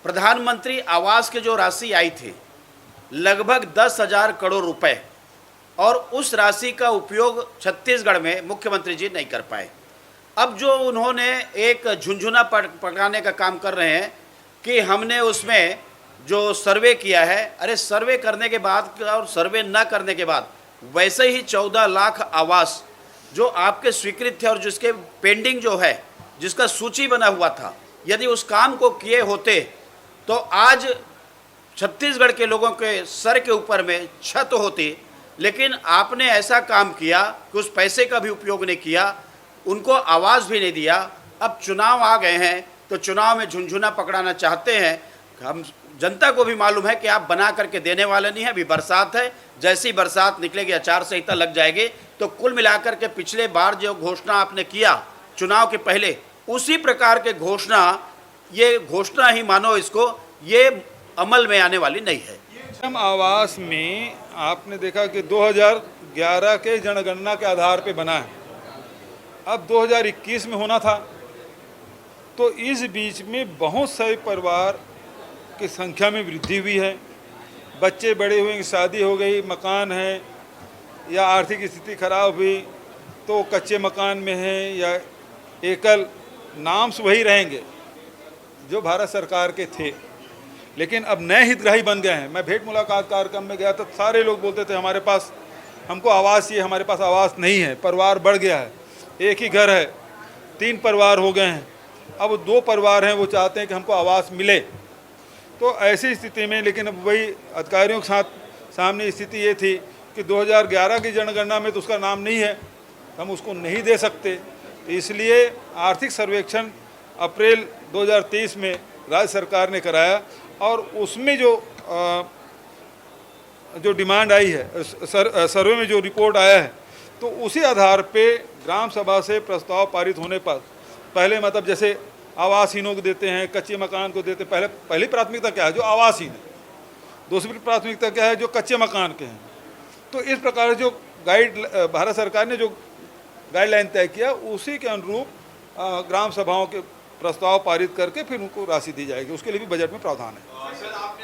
प्रधानमंत्री आवास की जो राशि आई थी लगभग 10,000 करोड़ रुपए, और उस राशि का उपयोग छत्तीसगढ़ में मुख्यमंत्री जी नहीं कर पाए। अब जो उन्होंने एक झुंझुना पकड़ाने का काम कर रहे हैं कि हमने उसमें जो सर्वे किया है, अरे सर्वे करने के बाद और सर्वे न करने के बाद वैसे ही 14 लाख आवास जो आपके स्वीकृत थे और जिसके पेंडिंग जो है, जिसका सूची बना हुआ था, यदि उस काम को किए होते तो आज छत्तीसगढ़ के लोगों के सर के ऊपर में छत होती। लेकिन आपने ऐसा काम किया कि उस पैसे का भी उपयोग नहीं किया, उनको आवाज़ भी नहीं दिया। अब चुनाव आ गए हैं तो चुनाव में झुंझुना पकड़ाना चाहते हैं। हम जनता को भी मालूम है कि आप बना करके देने वाले नहीं हैं। अभी बरसात है, जैसी बरसात निकलेगी आचार संहिता लग जाएगी। तो कुल मिलाकर के पिछले बार जो घोषणा आपने किया चुनाव के पहले, उसी प्रकार के घोषणा, ये घोषणा ही मानो इसको, ये अमल में आने वाली नहीं है। जन आवास में आपने देखा कि 2011 के जनगणना के आधार पे बना है, अब 2021 में होना था। तो इस बीच में बहुत सारे परिवार की संख्या में वृद्धि हुई है, बच्चे बड़े हुए, शादी हो गई, मकान है, या आर्थिक स्थिति खराब हुई तो कच्चे मकान में है या एकल, नाम से वही रहेंगे जो भारत सरकार के थे, लेकिन अब नए हितग्राही बन गए हैं। मैं भेंट मुलाकात कार्यक्रम में गया तो सारे लोग बोलते थे हमारे पास, हमको आवास चाहिए, हमारे पास आवास नहीं है। परिवार बढ़ गया है, एक ही घर है, 3 परिवार हो गए हैं, अब 2 परिवार हैं, वो चाहते हैं कि हमको आवास मिले। तो ऐसी स्थिति में, लेकिन अब वही अधिकारियों के साथ सामने स्थिति ये थी कि 2011 की जनगणना में तो उसका नाम नहीं है, हम उसको नहीं दे सकते। तो इसलिए आर्थिक सर्वेक्षण अप्रैल 2023 में राज्य सरकार ने कराया, और उसमें जो डिमांड आई है, सर्वे में जो रिपोर्ट आया है, तो उसी आधार पे ग्राम सभा से प्रस्ताव पारित होने पर, पहले मतलब जैसे आवासहीनों को देते हैं, कच्चे मकान को देते हैं, पहली प्राथमिकता क्या है, जो आवासहीन है। दूसरी प्राथमिकता क्या है, जो कच्चे मकान के हैं। तो इस प्रकार जो भारत सरकार ने जो गाइडलाइन तय किया, उसी के अनुरूप ग्राम सभाओं के प्रस्ताव पारित करके फिर उनको राशि दी जाएगी। उसके लिए भी बजट में प्रावधान है। सर, आपने